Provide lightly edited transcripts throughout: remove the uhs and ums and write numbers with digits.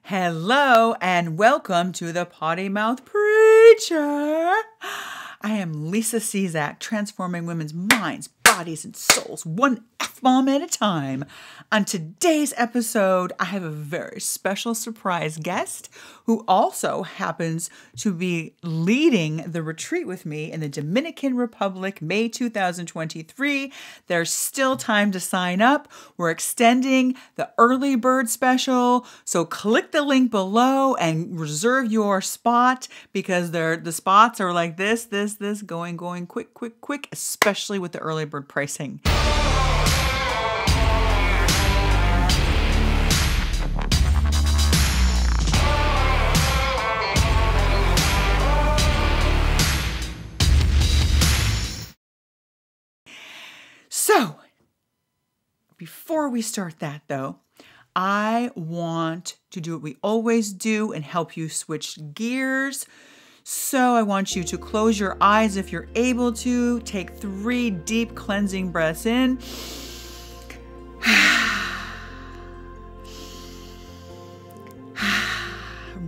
Hello and welcome to the Potty Mouth Preacher. I am Lisa Czak, transforming women's minds, bodies, and souls one F-bomb at a time. On today's episode, I have a very special surprise guest who also happens to be leading the retreat with me in the Dominican Republic, May 2023. There's still time to sign up. We're extending the early bird special, so click the link below and reserve your spot because the spots are like this, going quick, especially with the early bird pricing. So, before we start that though, I want to do what we always do and help you switch gears. So I want you to close your eyes if you're able to. Take 3 deep cleansing breaths in.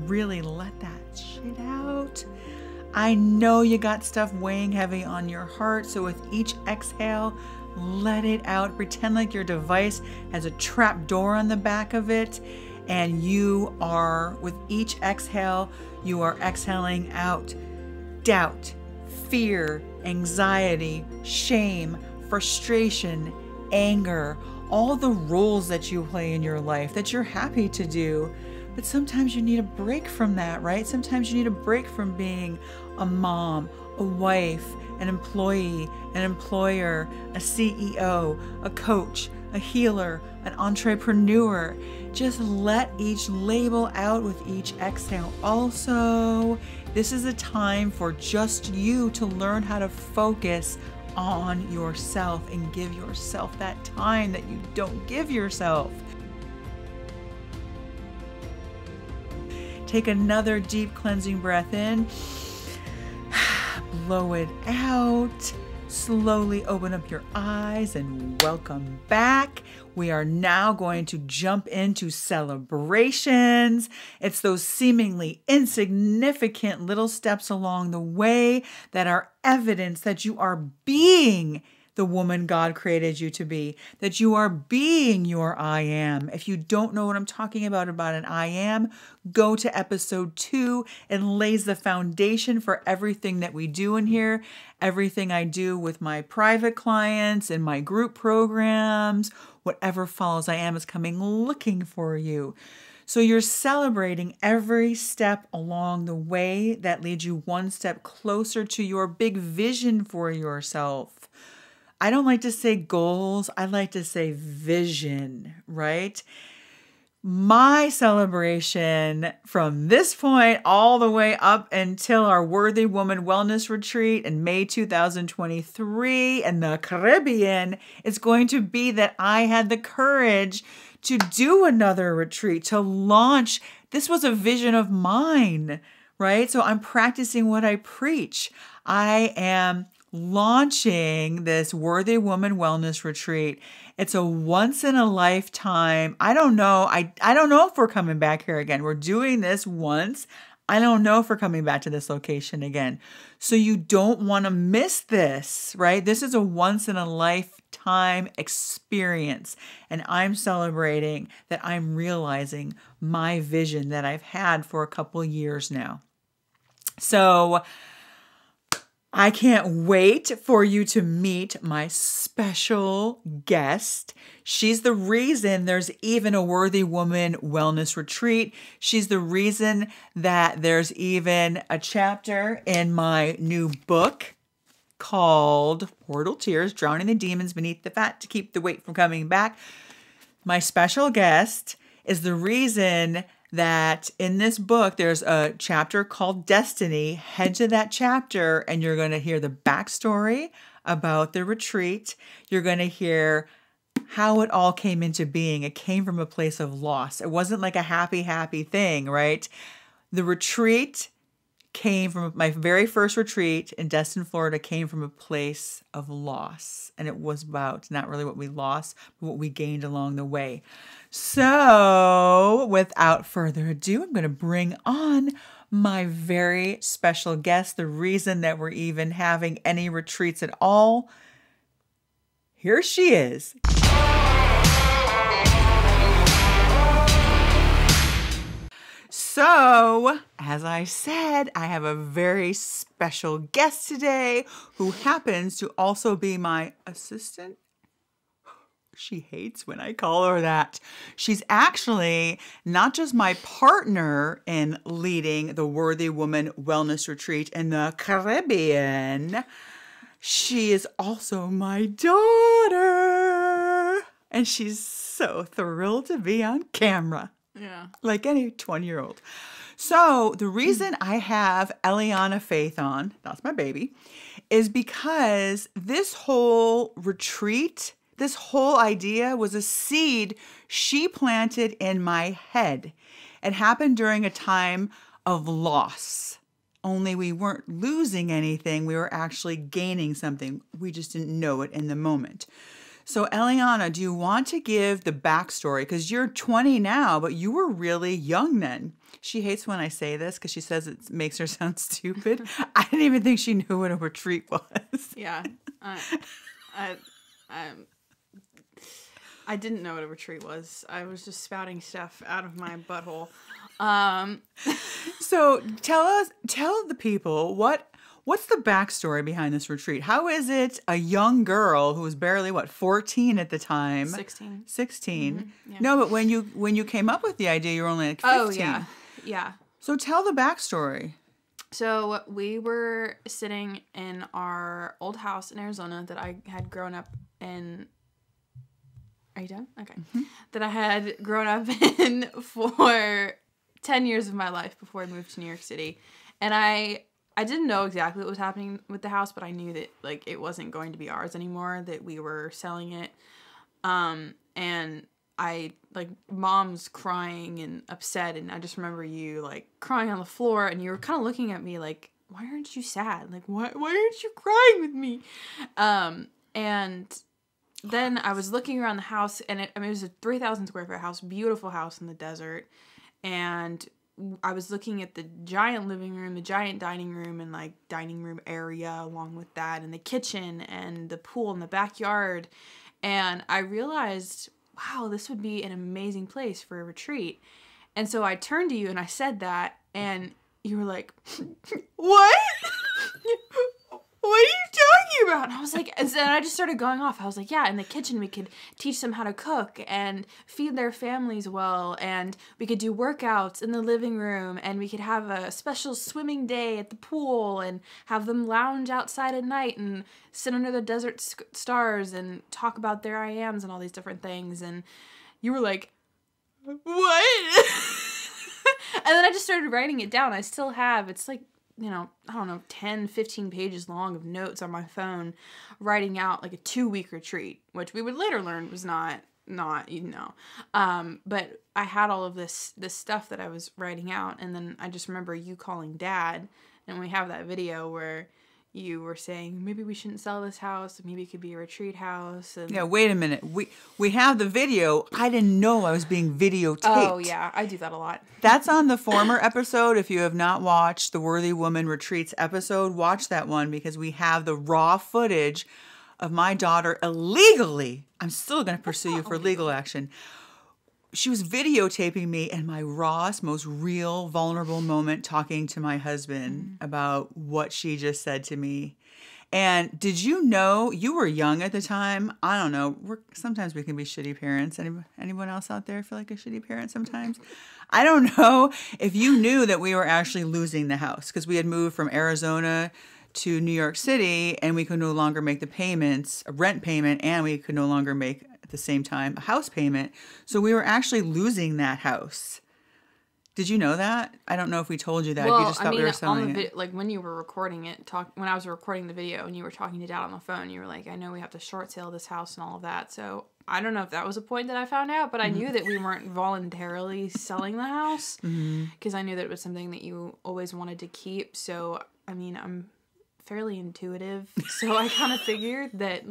Really let that shit out. I know you got stuff weighing heavy on your heart, so with each exhale, let it out. Pretend like your device has a trap door on the back of it, and you are, with each exhale, you are exhaling out doubt, fear, anxiety, shame, frustration, anger, all the roles that you play in your life that you're happy to do. But sometimes you need a break from that, right? Sometimes you need a break from being a mom, a wife, an employee, an employer, a CEO, a coach, a healer, an entrepreneur. Just let each label out with each exhale. Also, this is a time for just you to learn how to focus on yourself and give yourself that time that you don't give yourself. Take another deep cleansing breath in. Blow it out. Slowly open up your eyes and welcome back. We are now going to jump into celebrations. It's those seemingly insignificant little steps along the way that are evidence that you are being the woman God created you to be, that you are being your I am. If you don't know what I'm talking about an I am, go to episode 2. It lays the foundation for everything that we do in here, everything I do with my private clients and my group programs. Whatever follows I am is coming looking for you. So you're celebrating every step along the way that leads you one step closer to your big vision for yourself. I don't like to say goals. I like to say vision, right? My celebration from this point all the way up until our Worthy Woman Wellness Retreat in May 2023 in the Caribbean is going to be that I had the courage to do another retreat, to launch. This was a vision of mine, right? So I'm practicing what I preach. I am launching this Worthy Woman Wellness Retreat. It's a once in a lifetime. I don't know. I don't know if we're coming back here again. We're doing this once. I don't know if we're coming back to this location again. So you don't want to miss this, right? This is a once in a lifetime experience. And I'm celebrating that I'm realizing my vision that I've had for a couple of years now. So I can't wait for you to meet my special guest. She's the reason there's even a Worthy Woman Wellness Retreat. She's the reason that there's even a chapter in my new book called Portal Tears, Drowning the Demons Beneath the Fat to Keep the Weight from Coming Back. My special guest is the reason that in this book, there's a chapter called Destiny. Head to that chapter and you're going to hear the backstory about the retreat. You're going to hear how it all came into being. It came from a place of loss. It wasn't like a happy thing, right? The retreat came from my very first retreat in Destin, Florida, came from a place of loss. And it was about not really what we lost, but what we gained along the way. So, without further ado, I'm going to bring on my very special guest, the reason that we're even having any retreats at all. Here she is. So, as I said, I have a very special guest today who happens to also be my assistant. She hates when I call her that. She's actually not just my partner in leading the Worthy Woman Wellness Retreat in the Caribbean. She is also my daughter. And she's so thrilled to be on camera. Yeah. Like any 20-year-old. So the reason I have Elliana Faith on, that's my baby, is because this whole retreat, this whole idea was a seed she planted in my head. It happened during a time of loss. Only we weren't losing anything. We were actually gaining something. We just didn't know it in the moment. So Elliana, do you want to give the backstory? Because you're 20 now, but you were really young then. She hates when I say this because she says it makes her sound stupid. I didn't even think she knew what a retreat was. Yeah. I didn't know what a retreat was. I was just spouting stuff out of my butthole. So tell the people what's the backstory behind this retreat? How is it a young girl who was barely 14 at the time? 16. 16. Mm-hmm, yeah. No, but when you came up with the idea, you were only like 15. Oh yeah. Yeah. So tell the backstory. So we were sitting in our old house in Arizona that I had grown up in. Are you done? Okay. Mm-hmm. That I had grown up in for 10 years of my life before I moved to New York City. And I didn't know exactly what was happening with the house, but I knew that it wasn't going to be ours anymore, that we were selling it. And I mom's crying and upset, and I just remember you crying on the floor, and you were kind of looking at me like, why aren't you sad? Why aren't you crying with me? And then I was looking around the house, and it was a 3,000 square foot house, beautiful house in the desert. And I was looking at the giant living room, the giant dining room, and dining room area along with that, and the kitchen and the pool in the backyard. And I realized, wow, this would be an amazing place for a retreat. And so I turned to you and I said that, and you were like, what? What are you talking about? And I was like, and then I just started going off. I was like, yeah, in the kitchen we could teach them how to cook and feed their families well, and we could do workouts in the living room, and we could have a special swimming day at the pool and have them lounge outside at night and sit under the desert stars and talk about their I ams and all these different things. And you were like, what? And then I just started writing it down. I still have, it's I don't know, 10, 15 pages long of notes on my phone, writing out a 2-week retreat, which we would later learn was not, but I had all of this stuff that I was writing out. And then I just remember you calling Dad, and we have that video where you were saying, maybe we shouldn't sell this house, maybe it could be a retreat house. And Yeah, wait a minute. We have the video. I didn't know I was being videotaped. Oh, yeah, I do that a lot. That's on the former episode. If you have not watched the Worthy Woman Retreats episode, watch that one, because we have the raw footage of my daughter illegally. I'm still going to pursue you for legal action. She was videotaping me in my rawest, most real, vulnerable moment, talking to my husband about what she just said to me. And did you know, you were young at the time? I don't know. Sometimes we can be shitty parents. Anyone else out there feel like a shitty parent sometimes? I don't know if you knew that we were actually losing the house, because we had moved from Arizona to New York City, and we could no longer make the payments, a rent payment, and we could no longer make at the same time a house payment. So we were actually losing that house. Did you know that? I don't know if we told you that. Well, you just thought we were selling it. When you were recording it, when I was recording the video and you were talking to Dad on the phone, you were like, I know we have to short sale this house and all of that. So I don't know if that was a point that I found out, but I knew that we weren't voluntarily selling the house, because I knew that it was something that you always wanted to keep. So, I mean, I'm fairly intuitive. So I kind of figured that,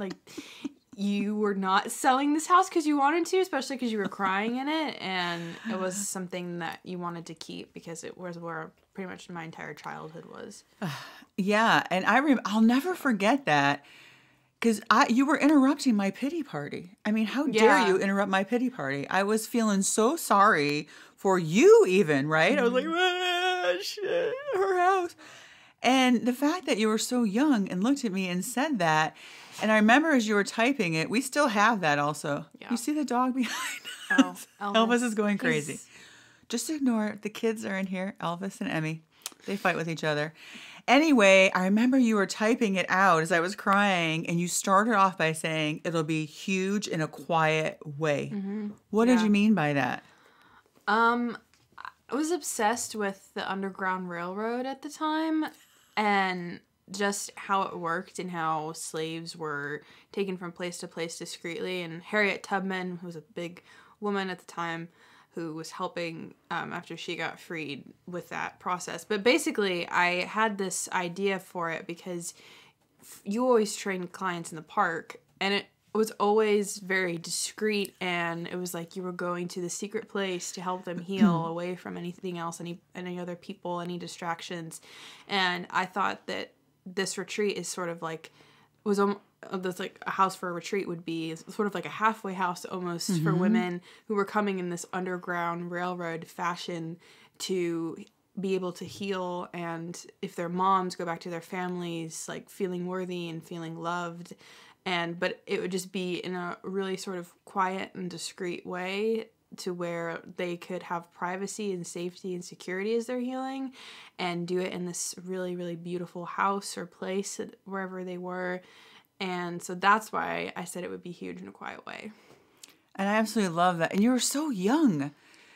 you were not selling this house because you wanted to, especially because you were crying in it, and it was something that you wanted to keep because it was where pretty much my entire childhood was. Yeah, and I'll never forget that because you were interrupting my pity party. I mean, how dare you interrupt my pity party? I was feeling so sorry for you even, right? I was like, ah, shit, her house. And the fact that you were so young and looked at me and said that, and I remember as you were typing it, we still have that also. Yeah. You see the dog behind us? Oh, Elvis is going crazy. Just ignore it. The kids are in here, Elvis and Emmy. They fight with each other. Anyway, I remember you were typing it out as I was crying, and you started off by saying, it'll be huge in a quiet way. Mm-hmm. What did you mean by that? I was obsessed with the Underground Railroad at the time, and just how it worked and how slaves were taken from place to place discreetly. And Harriet Tubman, who was a big woman at the time, who was helping after she got freed with that process. But basically, I had this idea for it because you always train clients in the park, and it was always very discreet, and it was like you were going to the secret place to help them heal away from anything else, any other people, any distractions. And I thought that this retreat is sort of like, that's like a house for a retreat would be sort of like a halfway house almost for women who were coming in this Underground Railroad fashion to be able to heal, and if their moms go back to their families like feeling worthy and feeling loved, but it would just be in a really sort of quiet and discreet way to where they could have privacy and safety and security as they're healing, and do it in this really, really beautiful house or place wherever they were. And so that's why I said it would be huge in a quiet way. And I absolutely love that. And you were so young.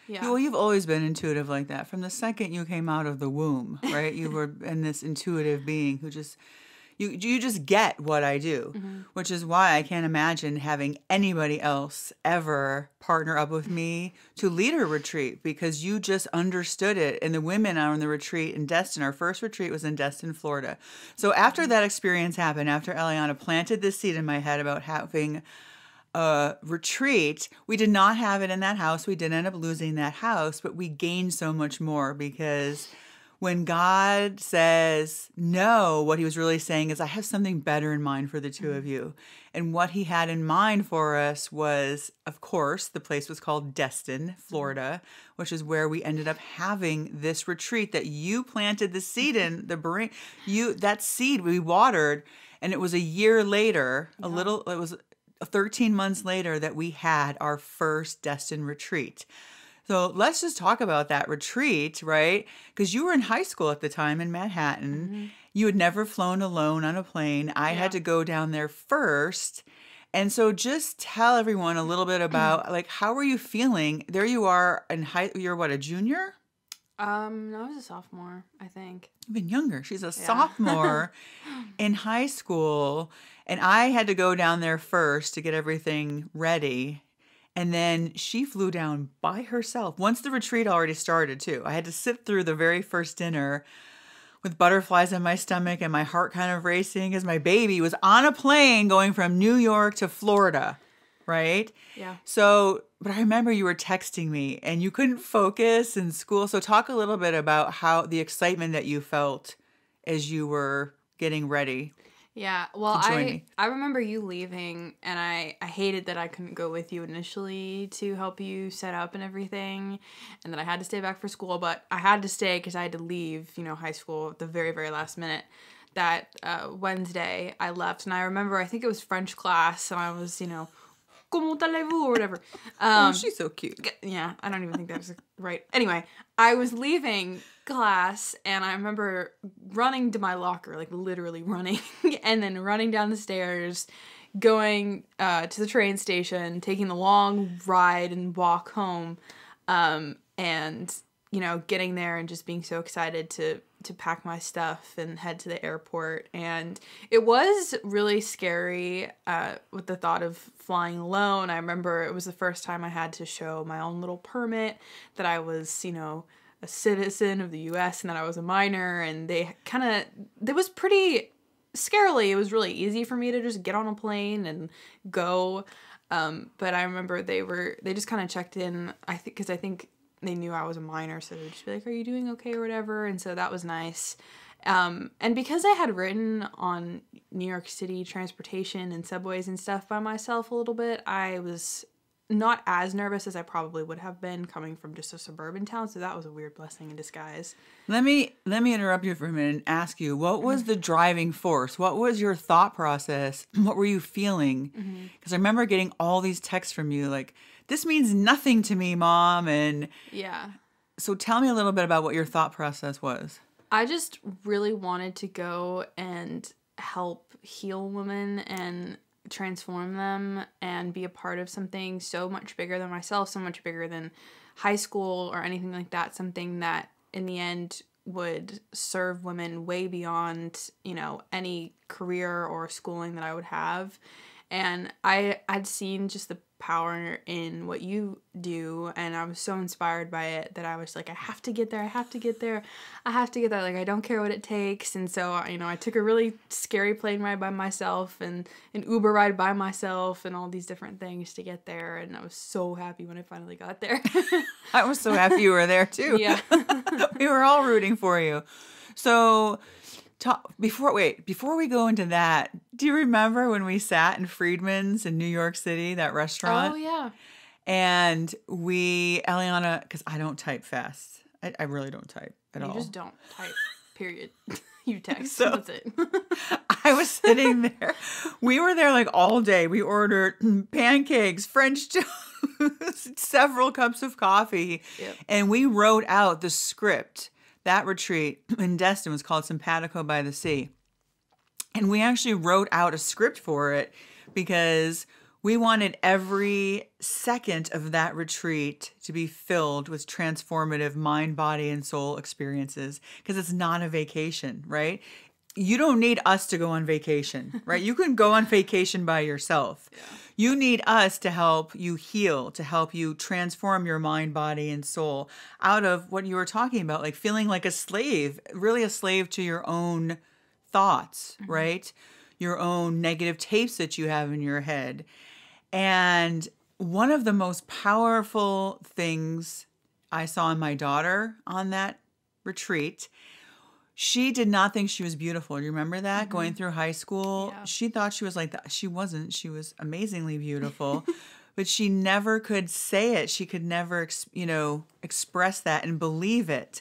Yeah. You've always been intuitive like that. From the second you came out of the womb, right? You were in this intuitive being who just, you just get what I do, which is why I can't imagine having anybody else ever partner up with me to lead a retreat, because you just understood it. And the women are on the retreat in Destin. Our first retreat was in Destin, Florida. So after that experience happened, after Elliana planted this seed in my head about having a retreat, we did not have it in that house. We did end up losing that house, but we gained so much more, because when God says no, what he was really saying is, I have something better in mind for the two of you. And what he had in mind for us was, of course, the place was called Destin, Florida, which is where we ended up having this retreat that you planted the seed in, that seed we watered. And it was a year later, it was 13 months later that we had our first Destin retreat. So let's just talk about that retreat, right? Because you were in high school at the time in Manhattan. You had never flown alone on a plane. I had to go down there first. And so just tell everyone a little bit about, like, how were you feeling? There you are you're what, a junior? No, I was a sophomore, I think. Even younger. She's a sophomore in high school. And I had to go down there first to get everything ready. And then she flew down by herself. Once the retreat already started, too. I had to sit through the very first dinner with butterflies in my stomach and my heart kind of racing as my baby was on a plane going from New York to Florida, right? Yeah. So, but I remember you were texting me and you couldn't focus in school. So talk a little bit about how the excitement that you felt as you were getting ready. Yeah, well, I remember you leaving, and I hated that I couldn't go with you initially to help you set up and everything, and that I had to stay back for school, but I had to stay because I had to leave, high school at the very, very last minute. That Wednesday, I left, and I remember, I think it was French class, and I was, comment allez-vous, or whatever. Oh, she's so cute. Yeah, I don't even think that's right. Anyway, I was leaving class, and I remember running to my locker, like literally running, and then running down the stairs, going to the train station, taking the long ride and walk home, and getting there and just being so excited to pack my stuff and head to the airport. And it was really scary with the thought of flying alone. I remember it was the first time I had to show my own little permit that I was, a citizen of the U.S. and that I was a minor. And it was pretty scarily, it was really easy for me to just get on a plane and go. But I remember they just kind of checked in, because I think they knew I was a minor, so they'd just be like, "Are you doing okay?" or whatever. And so that was nice. And because I had written on New York City transportation and subways and stuff by myself a little bit, I was not as nervous as I probably would have been coming from just a suburban town. So that was a weird blessing in disguise. Let me interrupt you for a minute and ask you, what was the driving force? What was your thought process? What were you feeling? Because I remember getting all these texts from you like, "This means nothing to me, Mom." And Yeah. so tell me a little bit about what your thought process was. I just really wanted to go and help heal women and transform them and be a part of something so much bigger than myself, so much bigger than high school or anything like that, something that in the end would serve women way beyond, any career or schooling that I would have. And I'd seen just the power in what you do, and I was so inspired by it that I was like, I have to get there, I have to get there, I have to get there, like, I don't care what it takes. And so, I took a really scary plane ride by myself and an Uber ride by myself and all these different things to get there, and I was so happy when I finally got there. I was so happy you were there too. Yeah. We were all rooting for you. So before we go into that, do you remember when we sat in Friedman's in New York City, that restaurant? Oh, yeah. And Elliana, because I don't type fast. I really don't type at all. You just don't type, period. You text, So- that's it. I was sitting there. We were there like all day. We ordered pancakes, French toast, several cups of coffee. Yep. And we wrote out the script. That retreat in Destin was called Simpatico by the Sea. And we actually wrote out a script for it because we wanted every second of that retreat to be filled with transformative mind, body, and soul experiences, because it's not a vacation, right? You don't need us to go on vacation, right? You can go on vacation by yourself. Yeah. You need us to help you heal, to help you transform your mind, body, and soul out of what you were talking about, like feeling like a slave, really a slave to your own thoughts, right? Your own negative tapes that you have in your head. And one of the most powerful things I saw in my daughter on that retreat, she did not think she was beautiful. Do you remember that? Going through high school, Yeah. she thought she was like that. She wasn't. She was amazingly beautiful, but she never could say it. She could never, express that and believe it.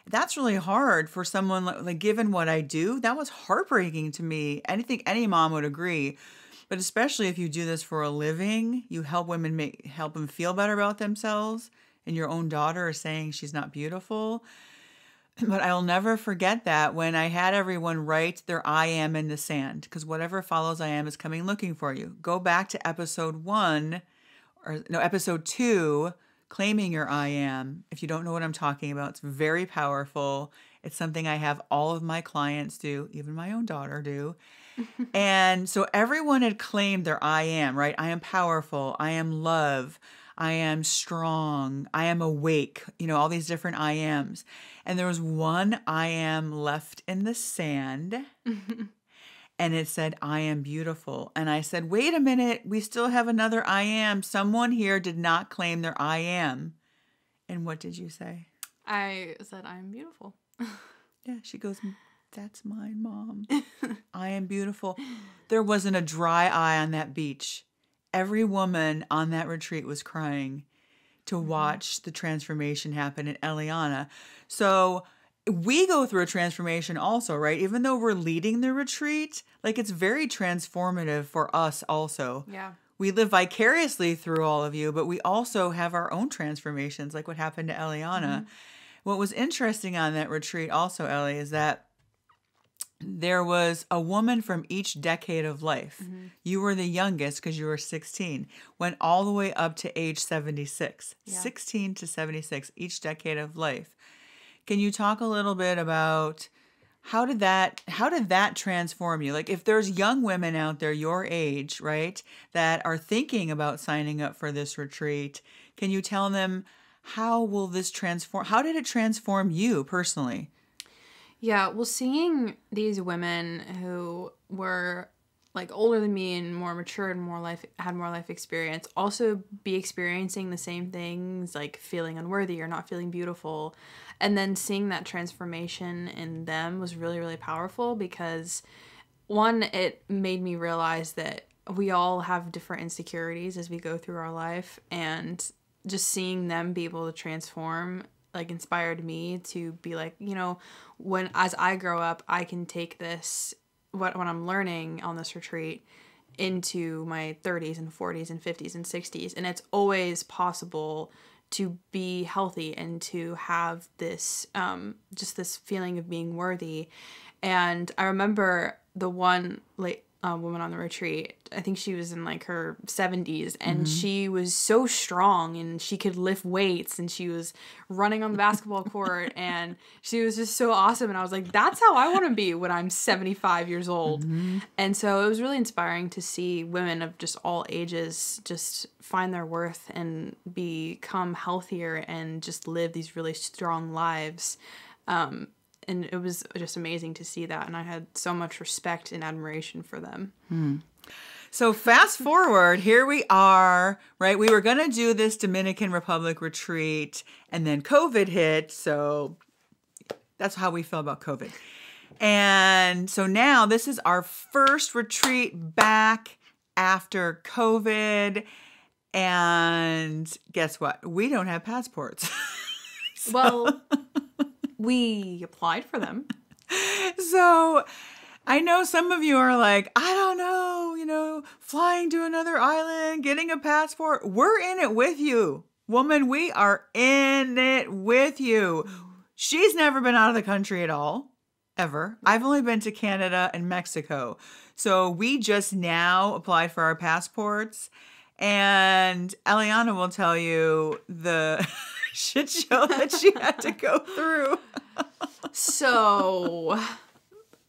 That's really hard for someone like given what I do. That was heartbreaking to me. I think any mom would agree, but especially if you do this for a living, you help women help them feel better about themselves, and your own daughter is saying she's not beautiful. But I'll never forget that when I had everyone write their I am in the sand, because whatever follows I am is coming looking for you. Go back to episode 2, claiming your I am. If you don't know what I'm talking about, it's very powerful. It's something I have all of my clients do, even my own daughter do. And so everyone had claimed their I am, right? I am powerful. I am love. I am strong. I am awake. All these different I ams. And there was one I am left in the sand. And it said, I am beautiful. And I said, wait a minute. We still have another I am. Someone here did not claim their I am. And what did you say? I said, I'm beautiful. Yeah, she goes, that's mine, Mom. I am beautiful. There wasn't a dry eye on that beach. Every woman on that retreat was crying to watch the transformation happen in Elliana. So we go through a transformation also, right? Even though we're leading the retreat, like it's very transformative for us also. Yeah. We live vicariously through all of you, but we also have our own transformations, like what happened to Elliana. What was interesting on that retreat also, Ellie, is that there was a woman from each decade of life. You were the youngest because you were 16. Went all the way up to age 76. Yeah. 16 to 76, each decade of life. Can you talk a little bit about how did that transform you? Like if there's young women out there your age, right, that are thinking about signing up for this retreat, can you tell them how did it transform you personally? Yeah, well, seeing these women who were like older than me and more mature and had more life experience also be experiencing the same things, like feeling unworthy or not feeling beautiful, and then seeing that transformation in them was really, really powerful because one, it made me realize that we all have different insecurities as we go through our life, and just seeing them be able to transform like inspired me to be like, when as I grow up, I can take this what I'm learning on this retreat into my 30s and 40s and 50s and 60s, and it's always possible to be healthy and to have this just this feeling of being worthy. And I remember the one woman on the retreat, I think she was in like her 70s, and she was so strong and she could lift weights and she was running on the basketball court and she was just so awesome. And I was like, that's how I want to be when I'm 75 years old. And so it was really inspiring to see women of just all ages just find their worth and become healthier and just live these really strong lives. And it was just amazing to see that. And I had so much respect and admiration for them. So fast forward, here we are, right? We were going to do this Dominican Republic retreat and then COVID hit. So that's how we feel about COVID. And so now this is our first retreat back after COVID. And guess what? We don't have passports. Well, we applied for them. So I know some of you are like, I don't know, flying to another island, getting a passport. We're in it with you. Woman, we are in it with you. She's never been out of the country at all, ever. I've only been to Canada and Mexico. So we just now applied for our passports. And Elliana will tell you the shit show that she had to go through. So,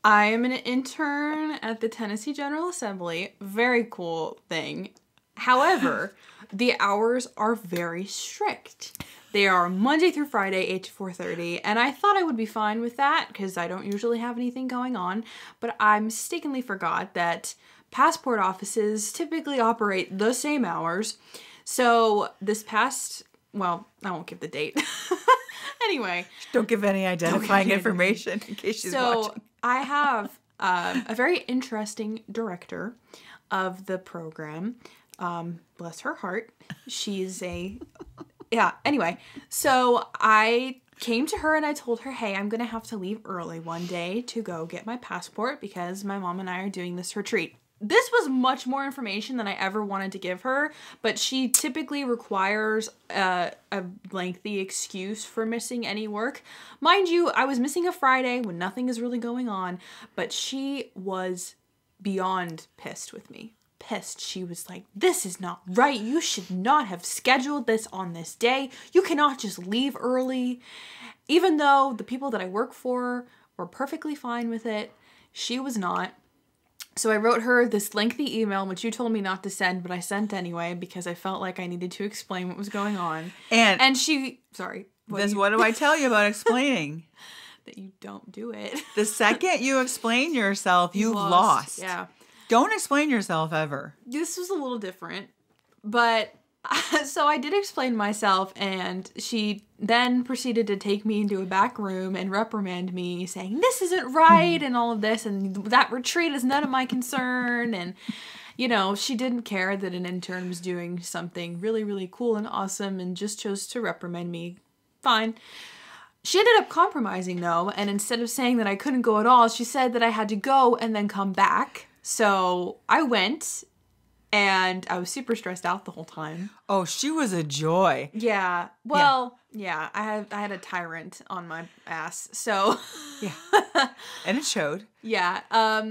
I am an intern at the Tennessee General Assembly. Very cool thing. However, the hours are very strict. They are Monday through Friday, 8 to 4:30, and I thought I would be fine with that because I don't usually have anything going on, but I mistakenly forgot that passport offices typically operate the same hours. So this past, well, I won't give the date. Anyway. Don't give any identifying information in case she's watching. So I have a very interesting director of the program. Bless her heart. She's anyway. So I came to her and I told her, hey, I'm going to have to leave early one day to go get my passport because my mom and I are doing this retreat. This was much more information than I ever wanted to give her, but she typically requires a lengthy excuse for missing any work. Mind you, I was missing a Friday when nothing is really going on, but she was beyond pissed with me. Pissed. She was like, this is not right. You should not have scheduled this on this day. You cannot just leave early. Even though the people that I work for were perfectly fine with it, she was not. So I wrote her this lengthy email, which you told me not to send, but I sent anyway because I felt like I needed to explain what was going on. And she, sorry. What do I tell you about explaining? That you don't do it. The second you explain yourself, you've lost. Yeah. Don't explain yourself ever. This was a little different, but so I did explain myself, and she then proceeded to take me into a back room and reprimand me, saying, this isn't right, and all of this, and that retreat is none of my concern, and, she didn't care that an intern was doing something really, really cool and awesome, and just chose to reprimand me. Fine. She ended up compromising, though, and instead of saying that I couldn't go at all, she said that I had to go and then come back. So I went, and I was super stressed out the whole time. Oh, she was a joy. Yeah. Well, yeah, I had a tyrant on my ass. So yeah. And it showed. Yeah.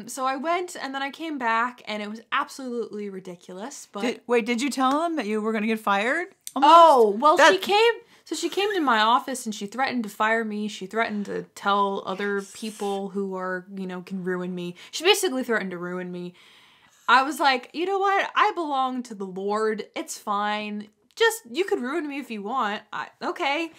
So I went and then I came back and it was absolutely ridiculous. But did you tell them that you were going to get fired? Almost? Oh, well, she came to my office and she threatened to fire me. She threatened to tell other people who are, can ruin me. She basically threatened to ruin me. I was like, you know what? I belong to the Lord. It's fine. Just, you could ruin me if you want. Okay.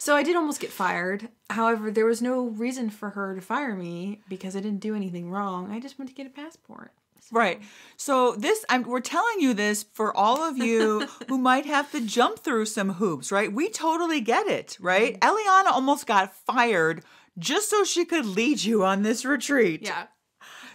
So I did almost get fired. However, there was no reason for her to fire me because I didn't do anything wrong. I just went to get a passport. So. Right. So we're telling you this for all of you who might have to jump through some hoops, right? We totally get it, right? Elliana almost got fired just so she could lead you on this retreat. Yeah.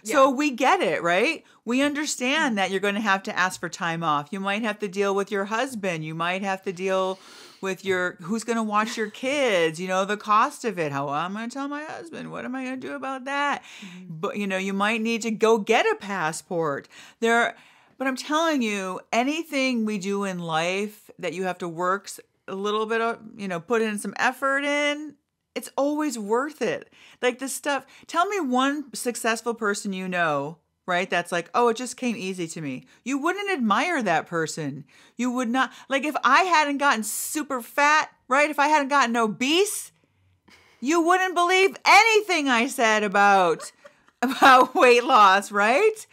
So we get it, right? We understand that you're going to have to ask for time off. You might have to deal with your husband. You might have to deal with who's going to watch your kids, the cost of it. How I'm going to tell my husband, what am I going to do about that? But, you might need to go get a passport. But I'm telling you, anything we do in life that you have to work a little bit of, put in some effort in, it's always worth it. Like this stuff, tell me one successful person right? That's like, oh, it just came easy to me. You wouldn't admire that person. You would not. Like if I hadn't gotten super fat, right? If I hadn't gotten obese, you wouldn't believe anything I said about weight loss, right?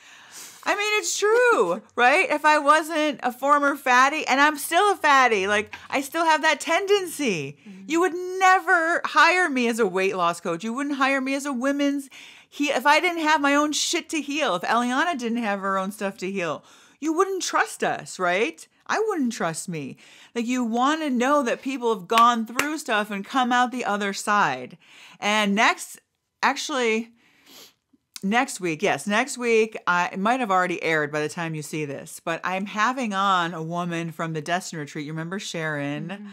I mean, it's true, right? If I wasn't a former fatty, and I'm still a fatty, like I still have that tendency. You would never hire me as a weight loss coach. You wouldn't hire me as a if I didn't have my own shit to heal, if Elliana didn't have her own stuff to heal, you wouldn't trust us, right? I wouldn't trust me. Like you want to know that people have gone through stuff and come out the other side. And next week, it might have already aired by the time you see this, but I'm having on a woman from the Destin Retreat. You remember Sharon,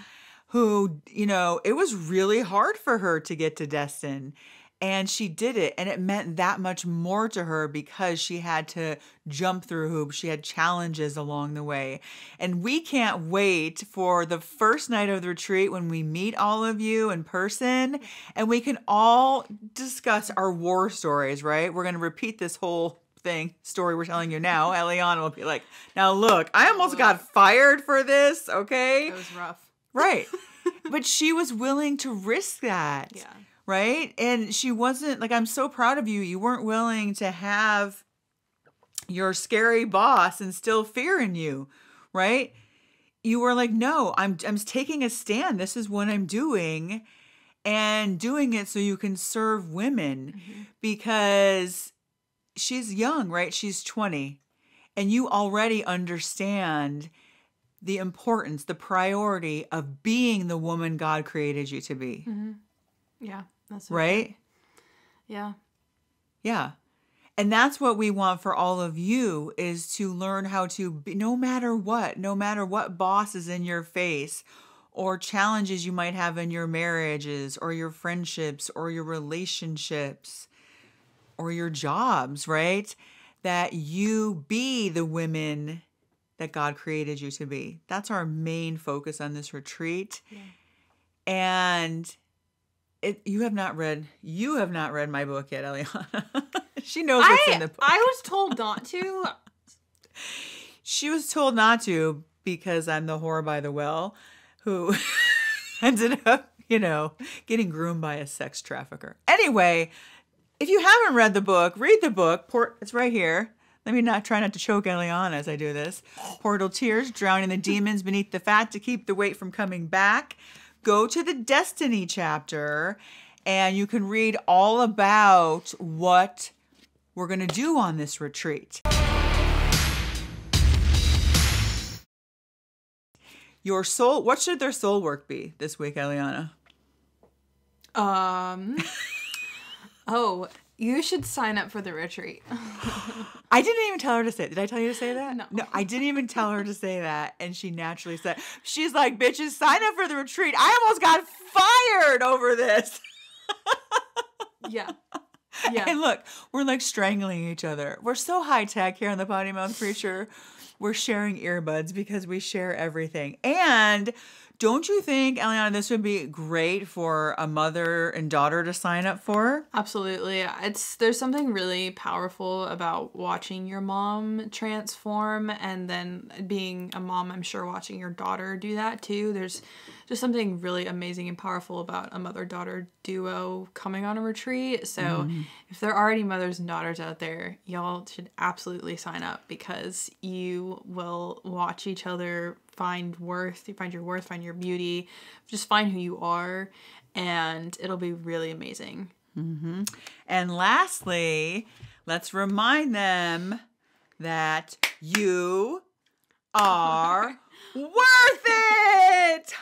who, it was really hard for her to get to Destin. And she did it, and it meant that much more to her because she had to jump through hoops. She had challenges along the way. And we can't wait for the first night of the retreat when we meet all of you in person, and we can all discuss our war stories, right? We're going to repeat this whole story we're telling you now. Elliana will be like, now look, I almost got fired for this, okay? It was rough. Right. But she was willing to risk that. Yeah. Right? And she wasn't like, I'm so proud of you. You weren't willing to have your scary boss instill fear in you, right? You were like, no, I'm taking a stand. This is what I'm doing, and doing it so you can serve women because she's young, right? She's 20, and you already understand the importance, the priority of being the woman God created you to be. Yeah. That's right. Yeah. Yeah. And that's what we want for all of you, is to learn how to be, no matter what boss is in your face or challenges you might have in your marriages or your friendships or your relationships or your jobs, right? That you be the women that God created you to be. That's our main focus on this retreat. Yeah. And you have not read my book yet, Elliana. She knows what's in the book. I was told not to. She was told not to because I'm the whore by the well who ended up, getting groomed by a sex trafficker. Anyway, if you haven't read the book, read the book. It's right here. Let me try not to choke Elliana as I do this. Portal Tears, Drowning the Demons Beneath the Fat to Keep the Weight from Coming Back. Go to the Destiny chapter and you can read all about what we're going to do on this retreat. Your soul, what should their soul work be this week, Elliana? You should sign up for the retreat. I didn't even tell her to say it. Did I tell you to say that? No. No, I didn't even tell her to say that. And she naturally said, she's like, bitches, sign up for the retreat. I almost got fired over this. Yeah. And look, we're like strangling each other. We're so high tech here on the Potty Mouth Preacher. We're sharing earbuds because we share everything. And don't you think, Elliana, this would be great for a mother and daughter to sign up for? Absolutely. There's something really powerful about watching your mom transform, and then being a mom, I'm sure watching your daughter do that too. There's just something really amazing and powerful about a mother-daughter duo coming on a retreat. So if there are any mothers and daughters out there, y'all should absolutely sign up because you will watch each other find worth, find your worth, find your beauty, just find who you are, and it'll be really amazing. Mm-hmm. And lastly, let's remind them that you are worth it.